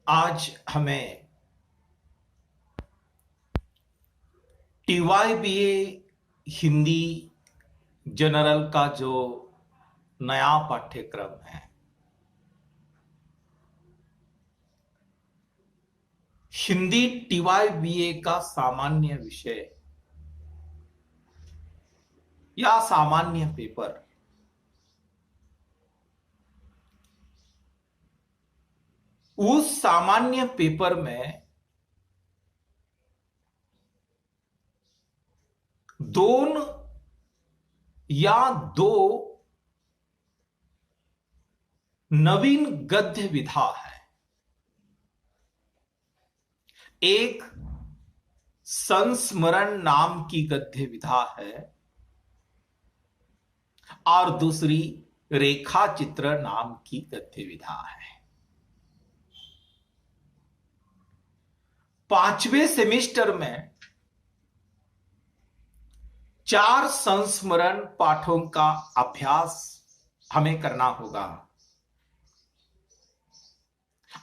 आज हमें टीवाईबीए हिंदी जनरल का जो नया पाठ्यक्रम है, हिंदी टीवाईबीए का सामान्य विषय या सामान्य पेपर, उस सामान्य पेपर में दोन या दो नवीन गद्य विधा है। एक संस्मरण नाम की गद्य विधा है और दूसरी रेखा चित्र नाम की गद्य विधा है। 5वें सेमेस्टर में 4 संस्मरण पाठों का अभ्यास हमें करना होगा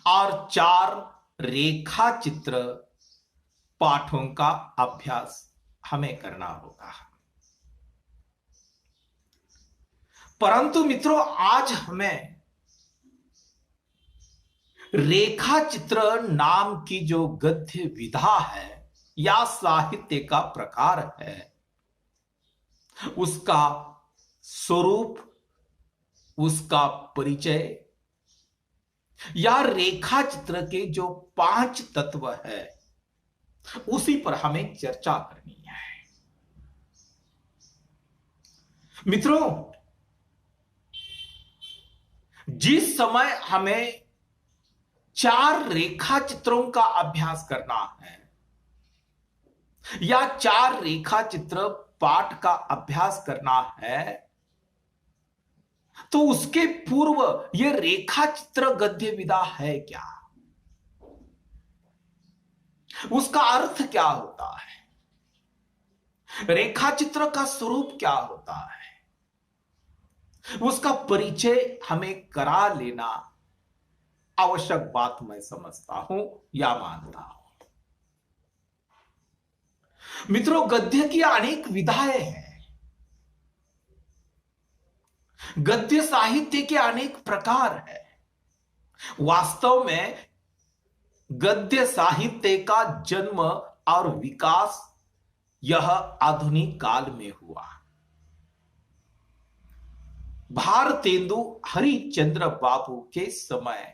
और 4 रेखा चित्र पाठों का अभ्यास हमें करना होगा। परंतु मित्रों, आज हमें रेखा चित्र नाम की जो गद्य विधा है या साहित्य का प्रकार है, उसका स्वरूप, उसका परिचय या रेखा चित्र के जो 5 तत्व है, उसी पर हमें चर्चा करनी है। मित्रों, जिस समय हमें 4 रेखा चित्रों का अभ्यास करना है या 4 रेखा चित्र पाठ का अभ्यास करना है, तो उसके पूर्व यह रेखा चित्र गद्य विधा है क्या, उसका अर्थ क्या होता है, रेखा चित्र का स्वरूप क्या होता है, उसका परिचय हमें करा लेना आवश्यक बात मैं समझता हूं या मानता हूं। मित्रों, गद्य की अनेक विधाएं हैं, गद्य साहित्य के अनेक प्रकार हैं। वास्तव में गद्य साहित्य का जन्म और विकास यह आधुनिक काल में हुआ। भारतेंदु हरिश्चंद्र बाबू के समय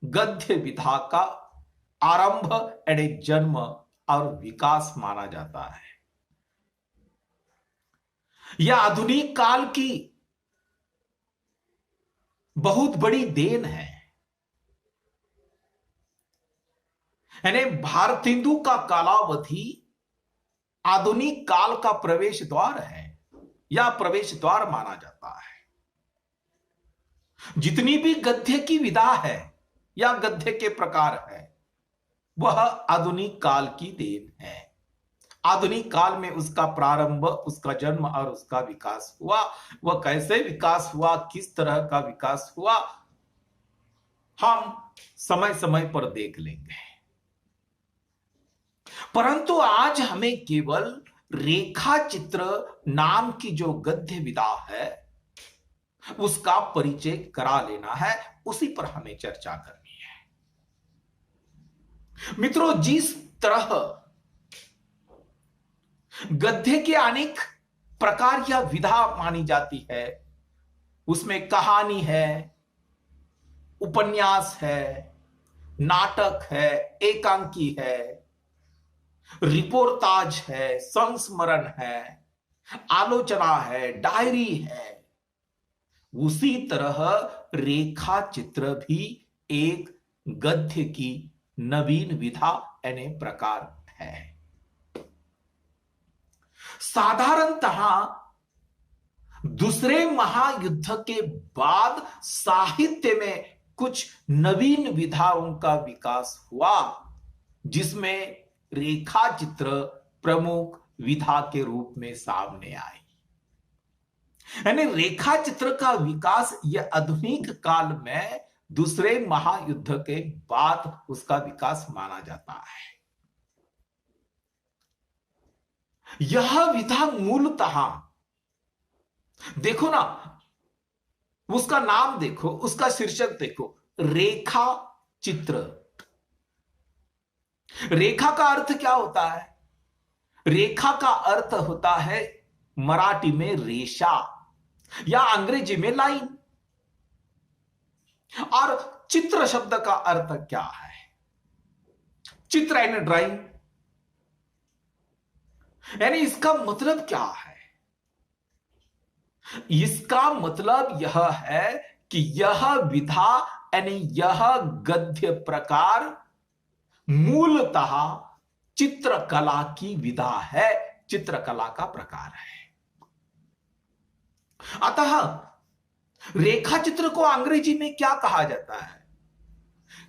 गद्य विधा का आरंभ एवं जन्म और विकास माना जाता है। यह आधुनिक काल की बहुत बड़ी देन है। यानी भारतेंदु का कालावधि आधुनिक काल का प्रवेश द्वार है या प्रवेश द्वार माना जाता है। जितनी भी गद्य की विधा है या गद्य के प्रकार है, वह आधुनिक काल की देन है। आधुनिक काल में उसका प्रारंभ, उसका जन्म और उसका विकास हुआ। वह कैसे विकास हुआ, किस तरह का विकास हुआ, हम समय समय पर देख लेंगे। परंतु आज हमें केवल रेखा चित्र नाम की जो गद्य विधा है, उसका परिचय करा लेना है, उसी पर हमें चर्चा करनी है। मित्रों, जिस तरह गद्य के अनेक प्रकार या विधा मानी जाती है, उसमें कहानी है, उपन्यास है, नाटक है, एकांकी है, रिपोर्टाज है, संस्मरण है, आलोचना है, डायरी है, उसी तरह रेखा चित्र भी एक गद्य की नवीन विधा यानी प्रकार है। साधारणतः दूसरे महायुद्ध के बाद साहित्य में कुछ नवीन विधाओं का विकास हुआ, जिसमें रेखा चित्र प्रमुख विधा के रूप में सामने आई। यानी रेखा चित्र का विकास यह आधुनिक काल में दूसरे महायुद्ध के बाद उसका विकास माना जाता है। यह विधा मूलतः देखो ना, उसका नाम देखो, उसका शीर्षक देखो, रेखा चित्र। रेखा का अर्थ क्या होता है? रेखा का अर्थ होता है मराठी में रेशा या अंग्रेजी में लाइन। और चित्र शब्द का अर्थ क्या है? चित्र यानी ड्राइंग, यानी इसका मतलब क्या है? इसका मतलब यह है कि यह विधा यानी यह गद्य प्रकार मूलतः चित्रकला की विधा है, चित्रकला का प्रकार है। अतः रेखा चित्र को अंग्रेजी में क्या कहा जाता है?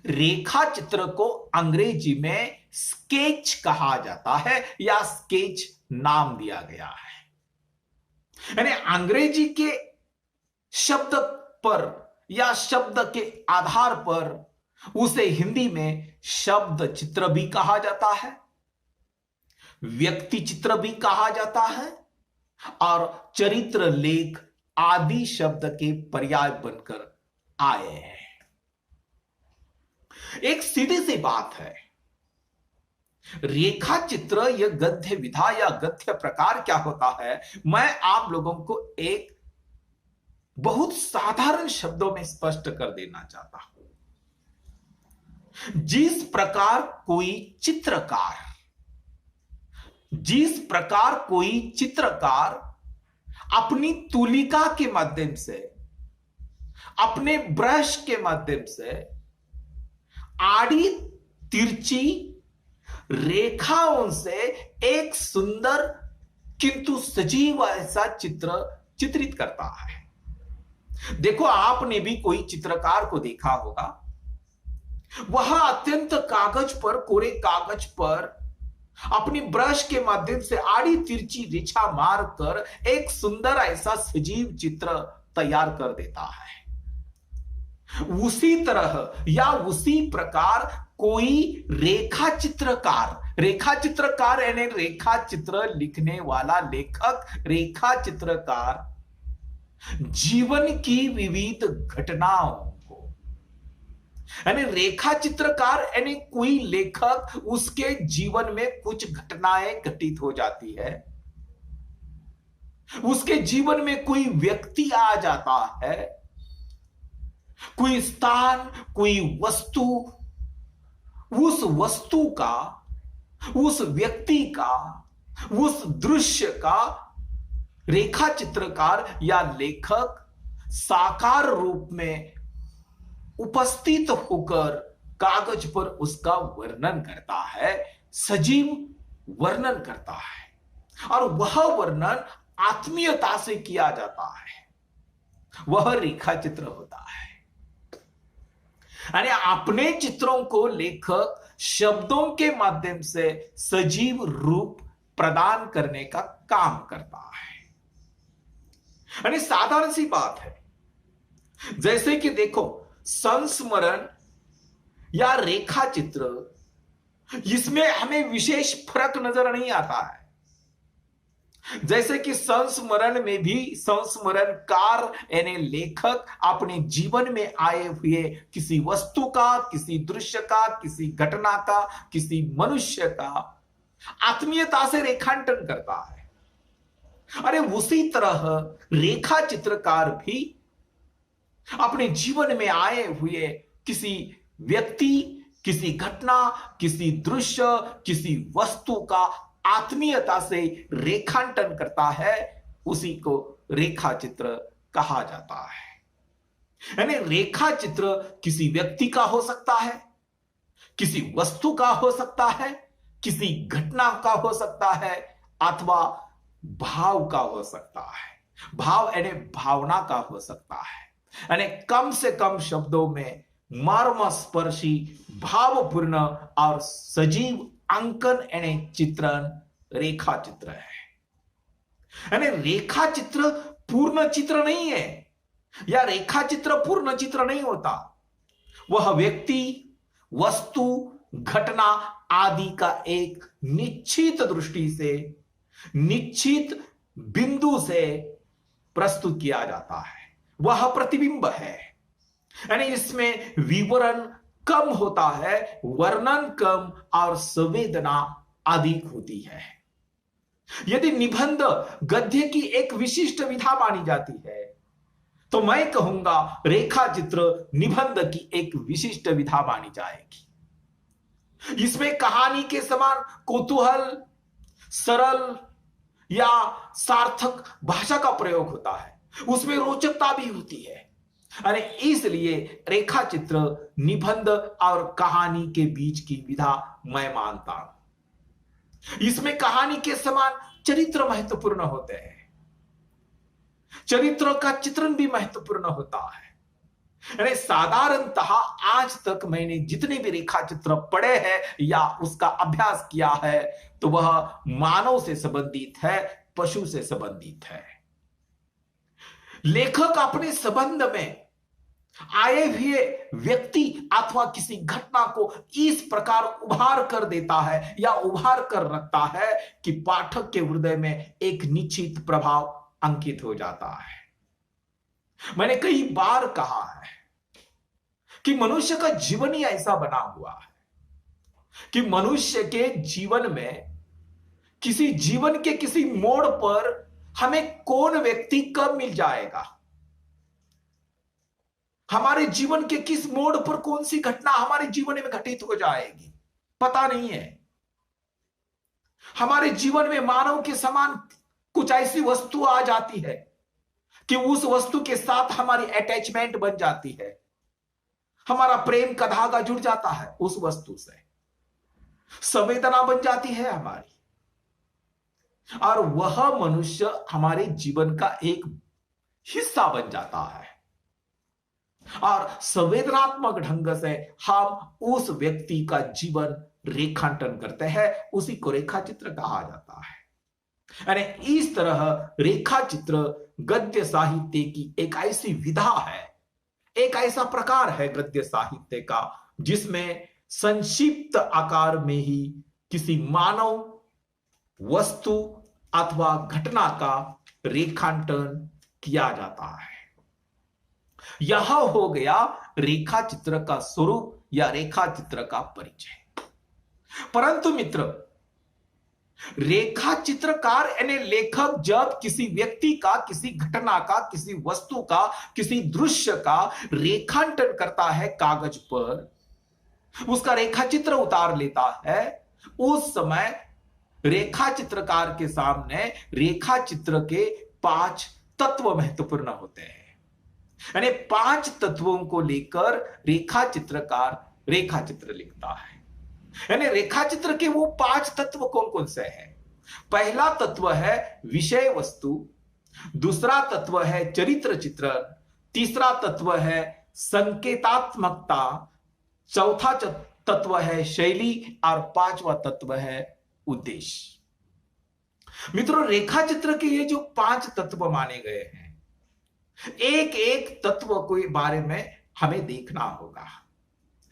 रेखा चित्र को अंग्रेजी में स्केच कहा जाता है या स्केच नाम दिया गया है। यानी अंग्रेजी के शब्द पर या शब्द के आधार पर उसे हिंदी में शब्द चित्र भी कहा जाता है, व्यक्ति चित्र भी कहा जाता है और चरित्र लेख आदि शब्द के पर्याय बनकर आए हैं। एक सीधी सी बात है, रेखा चित्र या गद्य विधा या गद्य प्रकार क्या होता है, मैं आप लोगों को एक बहुत साधारण शब्दों में स्पष्ट कर देना चाहता हूं। जिस प्रकार कोई चित्रकार अपनी तुलिका के माध्यम से, अपने ब्रश के माध्यम से आड़ी तिरछी रेखाओं से एक सुंदर किंतु सजीव ऐसा चित्र चित्रित करता है। देखो, आपने भी कोई चित्रकार को देखा होगा, वह अत्यंत कोरे कागज पर अपनी ब्रश के माध्यम से आड़ी तिरछी रेखा मारकर एक सुंदर ऐसा सजीव चित्र तैयार कर देता है। उसी तरह या उसी प्रकार कोई रेखा चित्रकार यानी रेखा चित्र लिखने वाला लेखक, रेखा चित्रकार जीवन की विविध घटनाओं को, यानी रेखा चित्रकार यानी कोई लेखक, उसके जीवन में कुछ घटनाएं घटित हो जाती है, उसके जीवन में कोई व्यक्ति आ जाता है, कोई स्थान, कोई वस्तु, उस वस्तु का, उस व्यक्ति का, उस दृश्य का रेखा चित्रकार या लेखक साकार रूप में उपस्थित होकर कागज पर उसका वर्णन करता है, सजीव वर्णन करता है, और वह वर्णन आत्मीयता से किया जाता है, वह रेखा चित्र होता है। यानी अपने चित्रों को लेखक शब्दों के माध्यम से सजीव रूप प्रदान करने का काम करता है। यानी साधारण सी बात है, जैसे कि देखो, संस्मरण या रेखा चित्र, इसमें हमें विशेष फर्क नजर नहीं आता है। जैसे कि संस्मरण में भी संस्मरणकार यानी लेखक अपने जीवन में आए हुए किसी वस्तु का, किसी दृश्य का, किसी घटना का, किसी मनुष्य का आत्मीयता से रेखांकन करता है। अरे उसी तरह रेखा चित्रकार भी अपने जीवन में आए हुए किसी व्यक्ति, किसी घटना, किसी दृश्य, किसी वस्तु का आत्मीयता से रेखांकन करता है, उसी को रेखा चित्र कहा जाता है। यानी रेखा चित्र किसी व्यक्ति का हो सकता है, किसी वस्तु का हो सकता है, किसी घटना का हो सकता है, अथवा भाव का हो सकता है। भाव यानी भावना का हो सकता है। यानी कम से कम शब्दों में मर्मस्पर्शी, भावपूर्ण और सजीव अंकन यानी चित्रण रेखा चित्र है। यानी रेखा चित्र पूर्ण चित्र नहीं है, या रेखा चित्र पूर्ण चित्र नहीं होता। वह व्यक्ति, वस्तु, घटना आदि का एक निश्चित दृष्टि से, निश्चित बिंदु से प्रस्तुत किया जाता है। वह प्रतिबिंब है, यानी इसमें विवरण कम होता है, वर्णन कम और संवेदना अधिक होती है। यदि निबंध गद्य की एक विशिष्ट विधा मानी जाती है तो मैं कहूंगा रेखा चित्र निबंध की एक विशिष्ट विधा मानी जाएगी। इसमें कहानी के समान कौतूहल, सरल या सार्थक भाषा का प्रयोग होता है, उसमें रोचकता भी होती है। अरे इसलिए रेखा चित्र निबंध और कहानी के बीच की विधा मैं मानता हूं। इसमें कहानी के समान चरित्र महत्वपूर्ण होते हैं, चरित्र का चित्रण भी महत्वपूर्ण होता है। अरे साधारणतः आज तक मैंने जितने भी रेखा चित्र पढ़े हैं या उसका अभ्यास किया है तो वह मानव से संबंधित है, पशु से संबंधित है। लेखक अपने संबंध में आए हुए व्यक्ति अथवा किसी घटना को इस प्रकार उभार कर देता है या उभार कर रखता है कि पाठक के हृदय में एक निश्चित प्रभाव अंकित हो जाता है। मैंने कई बार कहा है कि मनुष्य का जीवन ही ऐसा बना हुआ है कि मनुष्य के जीवन में किसी जीवन के किसी मोड़ पर हमें कौन व्यक्ति कब मिल जाएगा, हमारे जीवन के किस मोड़ पर कौन सी घटना हमारे जीवन में घटित हो जाएगी, पता नहीं है। हमारे जीवन में मानव के समान कुछ ऐसी वस्तु आ जाती है कि उस वस्तु के साथ हमारी अटैचमेंट बन जाती है, हमारा प्रेम का धागा जुड़ जाता है उस वस्तु से, संवेदना बन जाती है हमारी, और वह मनुष्य हमारे जीवन का एक हिस्सा बन जाता है और संवेदनात्मक ढंग से हम उस व्यक्ति का जीवन रेखांकन करते हैं, उसी को रेखा चित्र कहा जाता है। यानी इस तरह रेखा चित्र गद्य साहित्य की एक ऐसी विधा है, एक ऐसा प्रकार है गद्य साहित्य का जिसमें संक्षिप्त आकार में ही किसी मानव, वस्तु अथवा घटना का रेखांकन किया जाता है। यह हो गया रेखा चित्र का स्वरूप या रेखा चित्र का परिचय। परंतु मित्र, रेखा चित्रकार यानी लेखक जब किसी व्यक्ति का, किसी घटना का, किसी वस्तु का, किसी दृश्य का रेखांकन करता है कागज पर, उसका रेखा चित्र उतार लेता है, उस समय रेखा चित्रकार के सामने रेखा चित्र के 5 तत्व महत्वपूर्ण होते हैं। यानी 5 तत्वों को लेकर रेखा चित्रकार रेखा चित्र लिखता है। यानी रेखा चित्र के वो 5 तत्व कौन कौन से हैं? पहला तत्व है विषय वस्तु, दूसरा तत्व है चरित्र चित्रण, तीसरा तत्व है संकेतात्मकता, चौथा तत्व है शैली और 5वां तत्व है उद्देश्य। मित्रों, रेखा चित्र के ये जो 5 तत्व माने गए हैं, एक एक तत्व के बारे में हमें देखना होगा।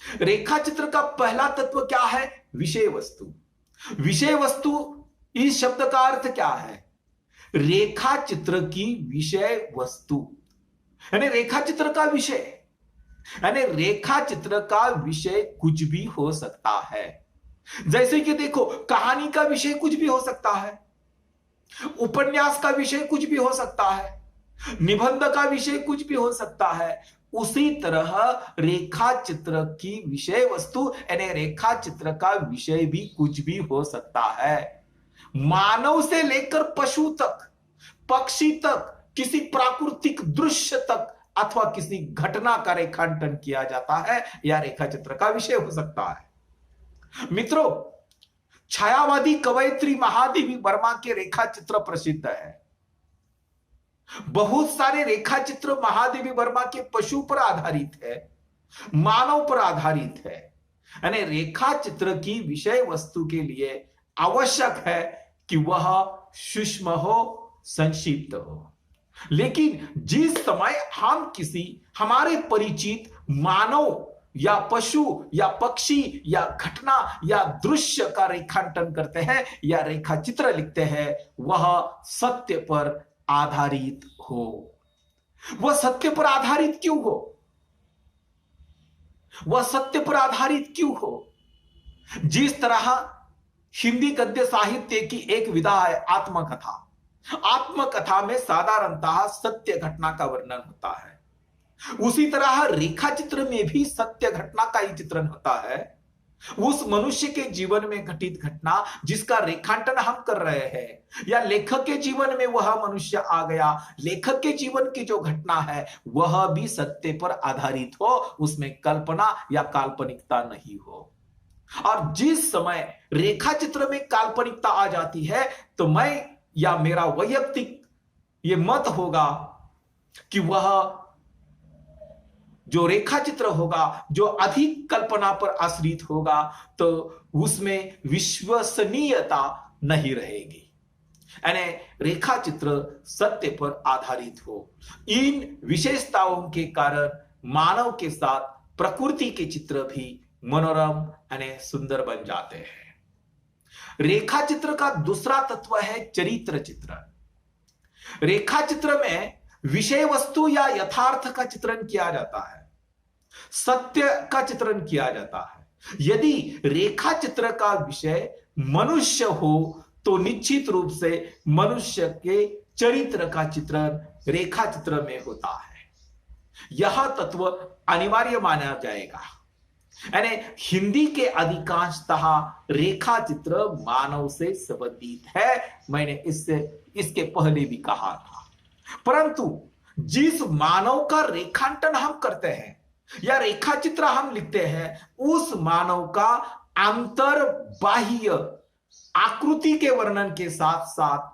रेखा चित्र का पहला तत्व क्या है? विषय वस्तु। विषय वस्तु इस शब्द का अर्थ क्या है? रेखा चित्र की विषय वस्तु, यानी रेखा चित्र का विषय, यानी रेखा चित्र का विषय कुछ भी हो सकता है। जैसे कि देखो, कहानी का विषय कुछ भी हो सकता है, उपन्यास का विषय कुछ भी हो सकता है, निबंध का विषय कुछ भी हो सकता है। उसी तरह रेखा चित्र की विषय वस्तु यानी रेखा चित्र का विषय भी कुछ भी हो सकता है। मानव से लेकर पशु तक, पक्षी तक, किसी प्राकृतिक दृश्य तक अथवा किसी घटना का रेखांकन किया जाता है या रेखा चित्र का विषय हो सकता है। मित्रों, छायावादी कवयित्री महादेवी वर्मा के रेखा चित्र प्रसिद्ध है। बहुत सारे रेखा चित्र महादेवी वर्मा के पशु पर आधारित है, मानव पर आधारित है। यानी रेखा चित्र की विषय वस्तु के लिए आवश्यक है कि वह सूक्ष्म हो, संक्षिप्त हो। लेकिन जिस समय हम किसी हमारे परिचित मानव या पशु या पक्षी या घटना या दृश्य का रेखांकन करते हैं या रेखा चित्र लिखते हैं, वह सत्य पर आधारित हो। वह सत्य पर आधारित क्यों हो? वह सत्य पर आधारित क्यों हो? जिस तरह हिंदी गद्य साहित्य की एक विधा है आत्मकथा। आत्मकथा में साधारणतः सत्य घटना का वर्णन होता है, उसी तरह रेखा चित्र में भी सत्य घटना का ही चित्रण होता है। उस मनुष्य के जीवन में घटित घटना जिसका रेखांकन हम कर रहे हैं, या लेखक के जीवन में वह मनुष्य आ गया, लेखक के जीवन की जो घटना है वह भी सत्य पर आधारित हो, उसमें कल्पना या काल्पनिकता नहीं हो। और जिस समय रेखा चित्र में काल्पनिकता आ जाती है तो मैं या मेरा वैयक्तिक ये मत होगा कि वह जो रेखा चित्र होगा जो अधिक कल्पना पर आश्रित होगा तो उसमें विश्वसनीयता नहीं रहेगी। यानी रेखा चित्र सत्य पर आधारित हो। इन विशेषताओं के कारण मानव के साथ प्रकृति के चित्र भी मनोरम यानी सुंदर बन जाते हैं। रेखा चित्र का दूसरा तत्व है चरित्र चित्र। रेखा चित्र में विषय वस्तु या यथार्थ का चित्रण किया जाता है, सत्य का चित्रण किया जाता है। यदि रेखा चित्र का विषय मनुष्य हो तो निश्चित रूप से मनुष्य के चरित्र का चित्रण रेखा चित्र में होता है। यह तत्व अनिवार्य माना जाएगा। यानी हिंदी के अधिकांशतः रेखा चित्र मानव से संबंधित है। मैंने इसके पहले भी कहा था। परंतु जिस मानव का रेखांकन हम करते हैं या रेखा चित्र हम लिखते हैं, उस मानव का अंतर बाह्य आकृति के वर्णन के साथ साथ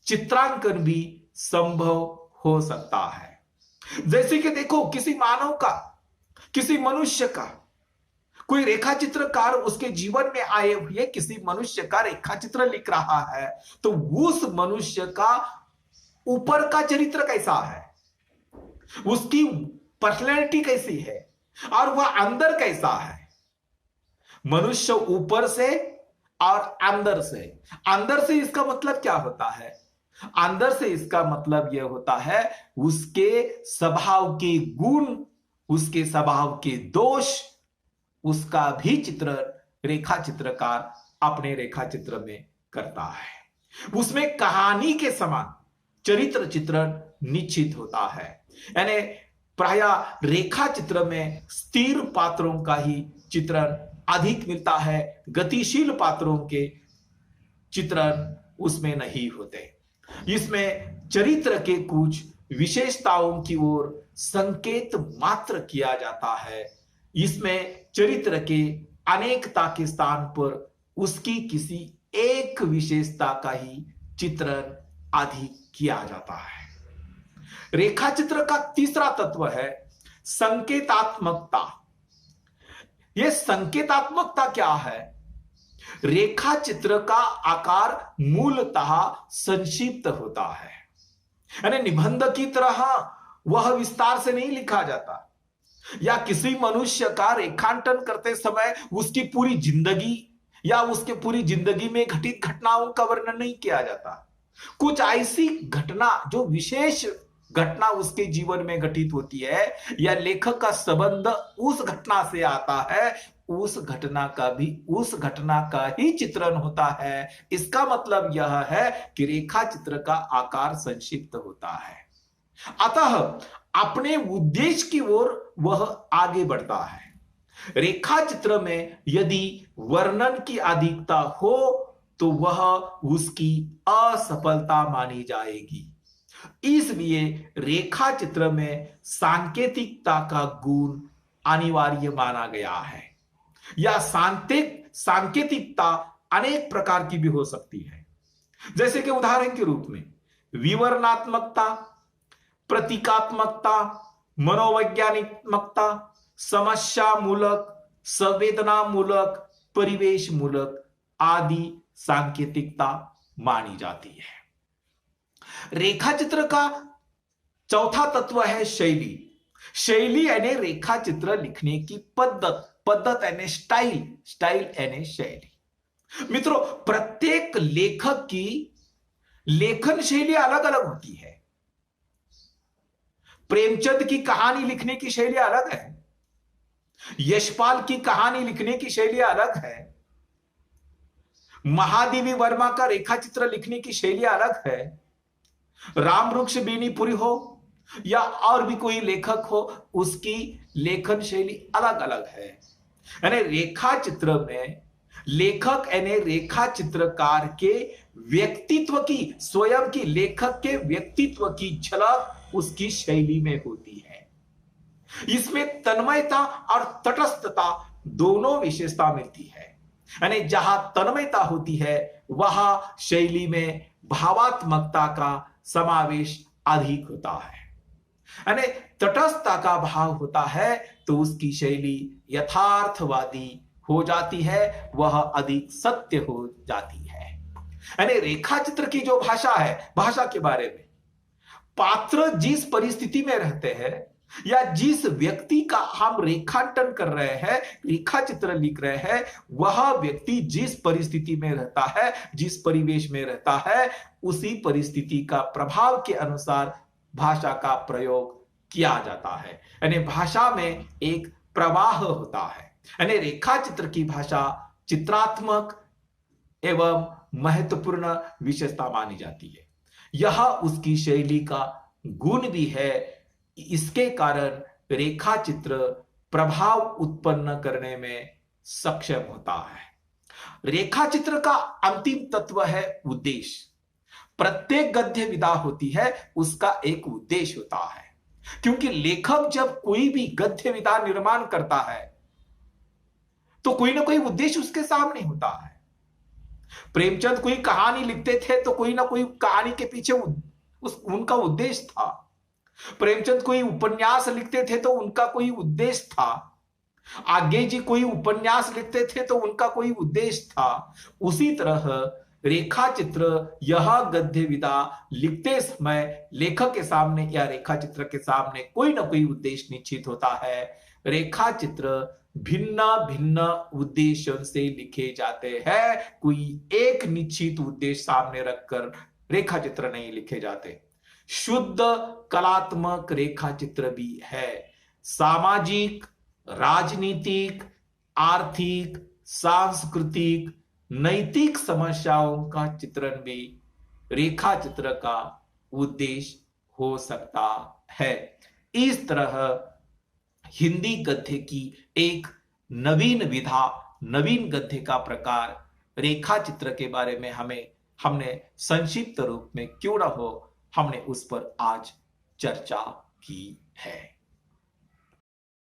चित्रांकन भी संभव हो सकता है। जैसे कि देखो, किसी मानव का, किसी मनुष्य का कोई रेखा चित्रकार उसके जीवन में आए हुए किसी मनुष्य का रेखा चित्र लिख रहा है तो उस मनुष्य का ऊपर का चरित्र कैसा है, उसकी पर्सनैलिटी कैसी है और वह अंदर कैसा है। मनुष्य ऊपर से और अंदर से इसका मतलब क्या होता है? अंदर से इसका मतलब यह होता है उसके स्वभाव के गुण, उसके स्वभाव के दोष, उसका भी चित्रण रेखा चित्रकार अपने रेखा चित्र में करता है। उसमें कहानी के समान चरित्र चित्रण निश्चित होता है। यानी प्रायः रेखा चित्र में स्थिर पात्रों का ही चित्रण अधिक मिलता है, गतिशील पात्रों के चित्रण उसमें नहीं होते। इसमें चरित्र के कुछ विशेषताओं की ओर संकेत मात्र किया जाता है। इसमें चरित्र के अनेकता के स्थान पर उसकी किसी एक विशेषता का ही चित्रण अधिक किया जाता है। रेखा चित्र का तीसरा तत्व है संकेतात्मकता। यह संकेतात्मकता क्या है? रेखा चित्र का आकार मूलतः संक्षिप्त होता है, यानी निबंध की तरह वह विस्तार से नहीं लिखा जाता, या किसी मनुष्य का रेखांकन करते समय उसकी पूरी जिंदगी या उसके पूरी जिंदगी में घटित घटनाओं का वर्णन नहीं किया जाता। कुछ ऐसी घटना जो विशेष घटना उसके जीवन में घटित होती है या लेखक का संबंध उस घटना से आता है, उस घटना का ही चित्रण होता है। इसका मतलब यह है कि रेखा चित्र का आकार संक्षिप्त होता है, अतः अपने उद्देश्य की ओर वह आगे बढ़ता है। रेखा चित्र में यदि वर्णन की अधिकता हो तो वह उसकी असफलता मानी जाएगी। इसलिए रेखा चित्र में सांकेतिकता का गुण अनिवार्य माना गया है। या सांकेतिकता अनेक प्रकार की भी हो सकती है, जैसे कि उदाहरण के रूप में विवरणात्मकता, प्रतीकात्मकता, मनोवैज्ञानिकता, समस्या मूलक, संवेदना मूलक, परिवेश मूलक आदि सांकेतिकता मानी जाती है। रेखा चित्र का चौथा तत्व है शैली। शैली यानी रेखा चित्र लिखने की पद्धत, पद्धत यानी स्टाइल, स्टाइल यानी शैली। मित्रों, प्रत्येक लेखक की लेखन शैली अलग अलग होती है। प्रेमचंद की कहानी लिखने की शैली अलग है, यशपाल की कहानी लिखने की शैली अलग है, महादेवी वर्मा का रेखा चित्र लिखने की शैली अलग है, रामवृक्ष बेनीपुरी हो या और भी कोई लेखक हो, उसकी लेखन शैली अलग अलग है। यानी रेखा चित्र में लेखक यानी रेखा चित्रकार के व्यक्तित्व की, स्वयं की, लेखक के व्यक्तित्व की झलक उसकी शैली में होती है। इसमें तन्मयता और तटस्थता दोनों विशेषता मिलती है। यानी जहां तन्मयता होती है वहां शैली में भावात्मकता का समावेश अधिक होता है। यानी तटस्थता का भाव होता है तो उसकी शैली यथार्थवादी हो जाती है, वह अधिक सत्य हो जाती है। यानी रेखा चित्र की जो भाषा है, भाषा के बारे में, पात्र जिस परिस्थिति में रहते हैं या जिस व्यक्ति का हम रेखांकन कर रहे हैं, रेखा चित्र लिख रहे हैं, वह व्यक्ति जिस परिस्थिति में रहता है, जिस परिवेश में रहता है, उसी परिस्थिति का प्रभाव के अनुसार भाषा का प्रयोग किया जाता है। यानी भाषा में एक प्रवाह होता है। यानी रेखा चित्र की भाषा चित्रात्मक एवं महत्वपूर्ण विशेषता मानी जाती है। यह उसकी शैली का गुण भी है। इसके कारण रेखा चित्र प्रभाव उत्पन्न करने में सक्षम होता है। रेखा चित्र का अंतिम तत्व है उद्देश्य। प्रत्येक गद्य विधा होती है, उसका एक उद्देश्य होता है, क्योंकि लेखक जब कोई भी गद्य विधा निर्माण करता है तो कोई ना कोई उद्देश्य उसके सामने होता है। प्रेमचंद कोई कहानी लिखते थे तो कोई ना कोई कहानी के पीछे उनका उद्देश्य था। प्रेमचंद कोई उपन्यास लिखते थे तो उनका कोई उद्देश्य था। आगे जी कोई उपन्यास लिखते थे तो उनका कोई उद्देश्य था। उसी तरह रेखा चित्र, यह गद्य विधा लिखते समय लेखक के सामने या रेखा चित्र के सामने कोई ना कोई उद्देश्य निश्चित होता है। रेखा चित्र भिन्न भिन्न उद्देश्यों से लिखे जाते हैं, कोई एक निश्चित उद्देश्य सामने रखकर रेखा चित्र नहीं लिखे जाते। शुद्ध कलात्मक रेखा चित्र भी है। सामाजिक, राजनीतिक, आर्थिक, सांस्कृतिक, नैतिक समस्याओं का चित्रण भी रेखा चित्र का उद्देश्य हो सकता है। इस तरह हिंदी गद्य की एक नवीन विधा, नवीन गद्य का प्रकार रेखा चित्र के बारे में हमने संक्षिप्त रूप में क्यों ना हो, हमने उस पर आज चर्चा की है।